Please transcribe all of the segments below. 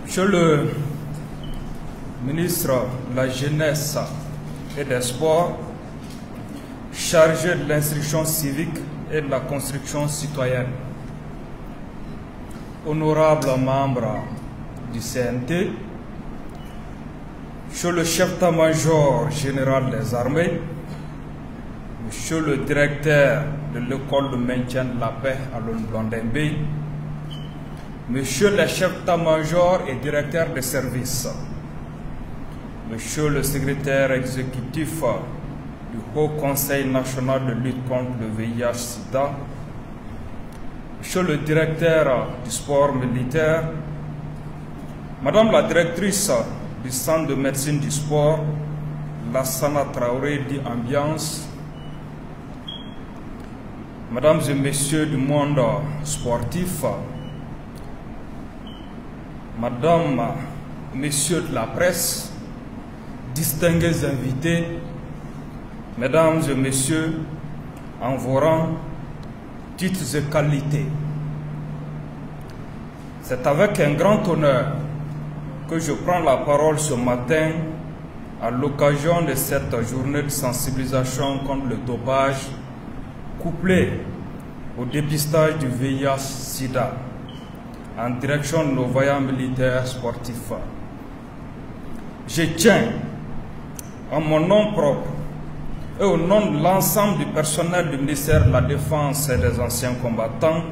Monsieur le ministre de la Jeunesse et des Sports, chargé de l'instruction civique et de la construction citoyenne, honorables membres du CNT, Monsieur le chef d'état-major général des armées, Monsieur le directeur de l'école de maintien de la paix à Londres-Blondembe, Monsieur le chef d'état-major et directeur des services, Monsieur le secrétaire exécutif du Haut Conseil national de lutte contre le VIH-Sida, Monsieur le directeur du sport militaire, Madame la directrice du centre de médecine du sport, Lassana Traoré dit Ambiance, Mesdames et Messieurs du monde sportif, Madame, Messieurs de la presse, distingués invités, Mesdames et Messieurs, en vos rangs, titres et qualités. C'est avec un grand honneur que je prends la parole ce matin à l'occasion de cette journée de sensibilisation contre le dopage couplée au dépistage du VIH-Sida en direction de nos vaillants militaires sportifs. Je tiens, en mon nom propre et au nom de l'ensemble du personnel du ministère de la Défense et des anciens combattants,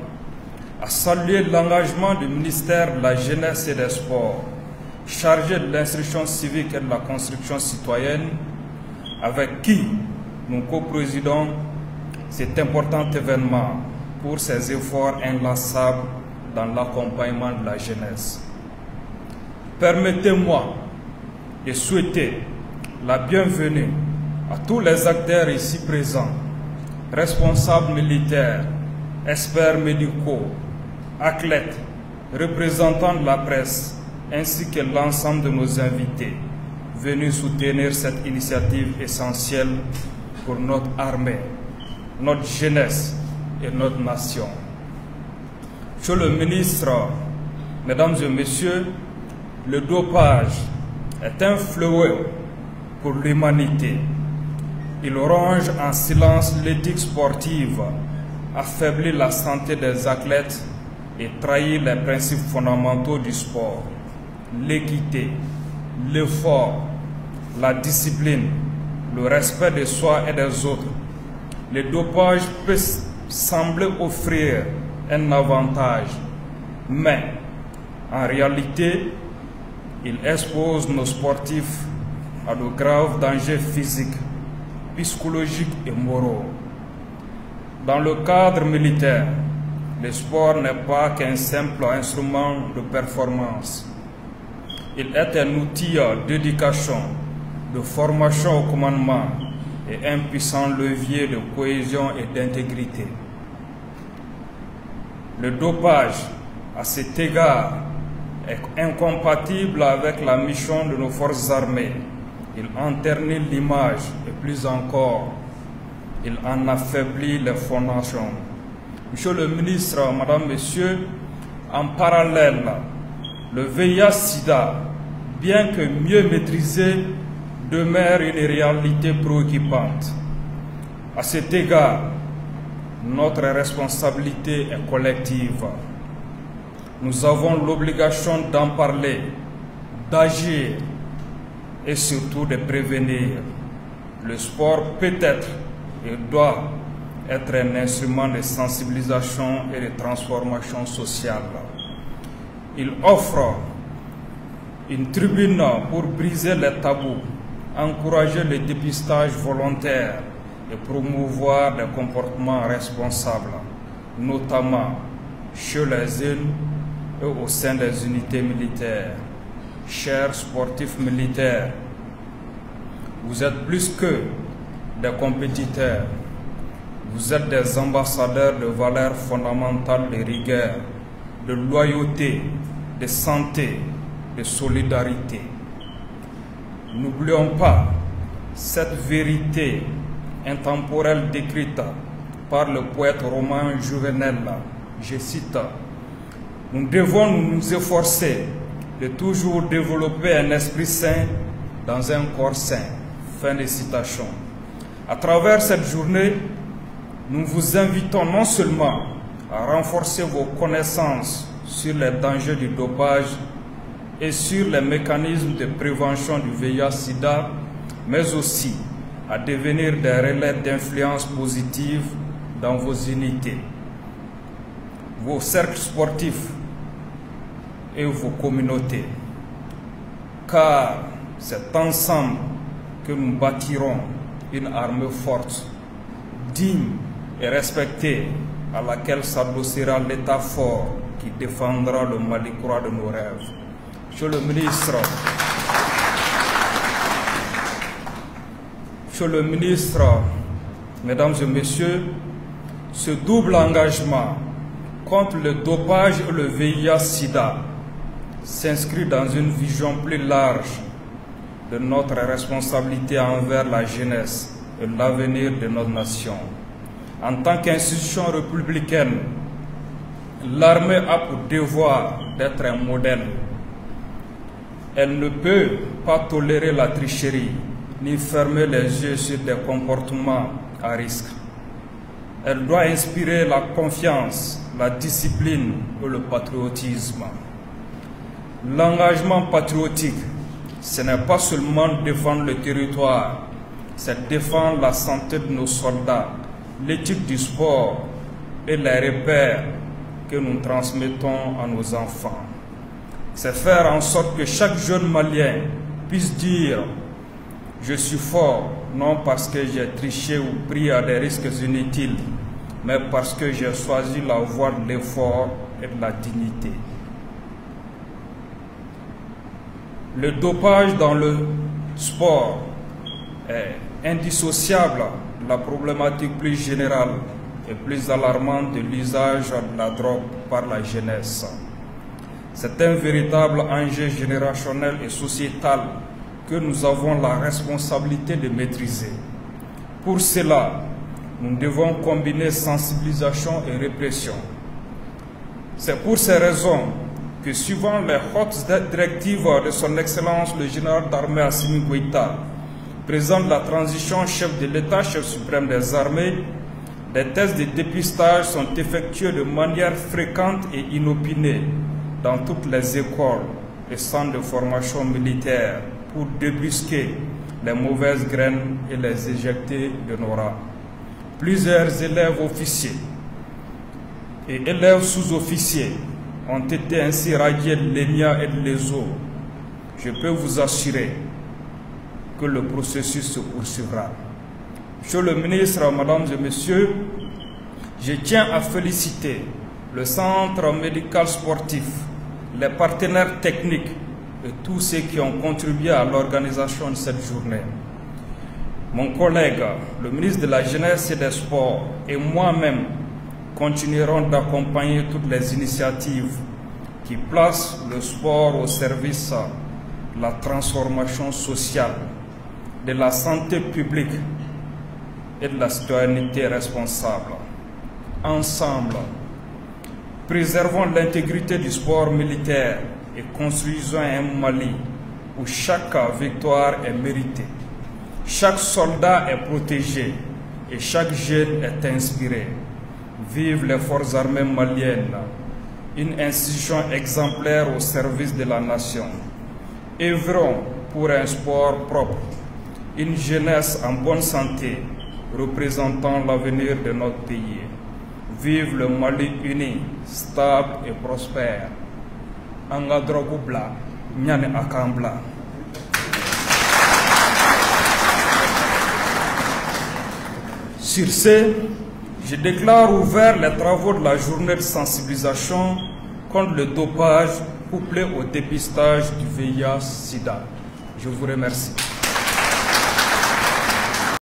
à saluer l'engagement du ministère de la Jeunesse et des Sports, chargé de l'instruction civique et de la construction citoyenne, avec qui nous co-présidons cet important événement pour ses efforts inlassables dans l'accompagnement de la jeunesse. Permettez-moi de souhaiter la bienvenue à tous les acteurs ici présents, responsables militaires, experts médicaux, athlètes, représentants de la presse, ainsi que l'ensemble de nos invités venus soutenir cette initiative essentielle pour notre armée, notre jeunesse et notre nation. Monsieur le ministre, Mesdames et Messieurs, le dopage est un fléau pour l'humanité. Il ronge en silence l'éthique sportive, affaiblit la santé des athlètes et trahit les principes fondamentaux du sport, l'équité, l'effort, la discipline, le respect de soi et des autres. Le dopage peut sembler offrir un avantage, mais en réalité, il expose nos sportifs à de graves dangers physiques, psychologiques et moraux. Dans le cadre militaire, le sport n'est pas qu'un simple instrument de performance. Il est un outil d'éducation, de formation au commandement et un puissant levier de cohésion et d'intégrité. Le dopage, à cet égard, est incompatible avec la mission de nos forces armées. Il enternit l'image et plus encore, il en affaiblit les fondations. Monsieur le ministre, Madame, Messieurs, en parallèle, le VIH-Sida, bien que mieux maîtrisé, demeure une réalité préoccupante. À cet égard, notre responsabilité est collective. Nous avons l'obligation d'en parler, d'agir et surtout de prévenir. Le sport peut être et doit être un instrument de sensibilisation et de transformation sociale. Il offre une tribune pour briser les tabous, encourager le dépistage volontaire et promouvoir des comportements responsables, notamment chez les jeunes et au sein des unités militaires. Chers sportifs militaires, vous êtes plus que des compétiteurs, vous êtes des ambassadeurs de valeurs fondamentales de rigueur, de loyauté, de santé, de solidarité. N'oublions pas cette vérité intemporelle décrite par le poète romain Juvénal. Je cite: nous devons nous efforcer de toujours développer un esprit sain dans un corps sain. Fin de citation. À travers cette journée, nous vous invitons non seulement à renforcer vos connaissances sur les dangers du dopage et sur les mécanismes de prévention du VIH-Sida, mais aussi à devenir des relais d'influence positive dans vos unités, vos cercles sportifs et vos communautés. Car c'est ensemble que nous bâtirons une armée forte, digne et respectée, à laquelle s'adossera l'État fort qui défendra le Mali croix de nos rêves. Monsieur le ministre, mesdames et messieurs, ce double engagement contre le dopage et le VIH-Sida s'inscrit dans une vision plus large de notre responsabilité envers la jeunesse et l'avenir de notre nation. En tant qu'institution républicaine, l'armée a pour devoir d'être un modèle. Elle ne peut pas tolérer la tricherie, ni fermer les yeux sur des comportements à risque. Elle doit inspirer la confiance, la discipline et le patriotisme. L'engagement patriotique, ce n'est pas seulement défendre le territoire, c'est défendre la santé de nos soldats, l'éthique du sport et les repères que nous transmettons à nos enfants. C'est faire en sorte que chaque jeune Malien puisse dire « Je suis fort, non parce que j'ai triché ou pris à des risques inutiles, mais parce que j'ai choisi la voie de l'effort et de la dignité. » Le dopage dans le sport est indissociable de la problématique plus générale et plus alarmante de l'usage de la drogue par la jeunesse. C'est un véritable enjeu générationnel et sociétal que nous avons la responsabilité de maîtriser. Pour cela, nous devons combiner sensibilisation et répression. C'est pour ces raisons que, suivant les hautes directives de son Excellence le général d'armée Assimi Goïta, président de la transition, chef de l'État, chef suprême des armées, des tests de dépistage sont effectués de manière fréquente et inopinée dans toutes les écoles et centres de formation militaire pour débusquer les mauvaises graines et les éjecter de nos rangs. Plusieurs élèves officiers et élèves sous-officiers ont été ainsi radiés de l'ENIA et de l'ESO. Je peux vous assurer que le processus se poursuivra. Monsieur le ministre, mesdames et messieurs, je tiens à féliciter le centre médical sportif, les partenaires techniques et tous ceux qui ont contribué à l'organisation de cette journée. Mon collègue, le ministre de la Jeunesse et des Sports, et moi-même continuerons d'accompagner toutes les initiatives qui placent le sport au service de la transformation sociale, de la santé publique et de la citoyenneté responsable. Ensemble, préservons l'intégrité du sport militaire et construisons un Mali où chaque victoire est méritée, chaque soldat est protégé et chaque jeune est inspiré. Vive les forces armées maliennes, une institution exemplaire au service de la nation. Œuvrons pour un sport propre, une jeunesse en bonne santé représentant l'avenir de notre pays. Vive le Mali uni, stable et prospère. Anga drogu bla, nyane akambla. Sur ce, je déclare ouvert les travaux de la journée de sensibilisation contre le dopage couplé au dépistage du VIH-Sida. Je vous remercie.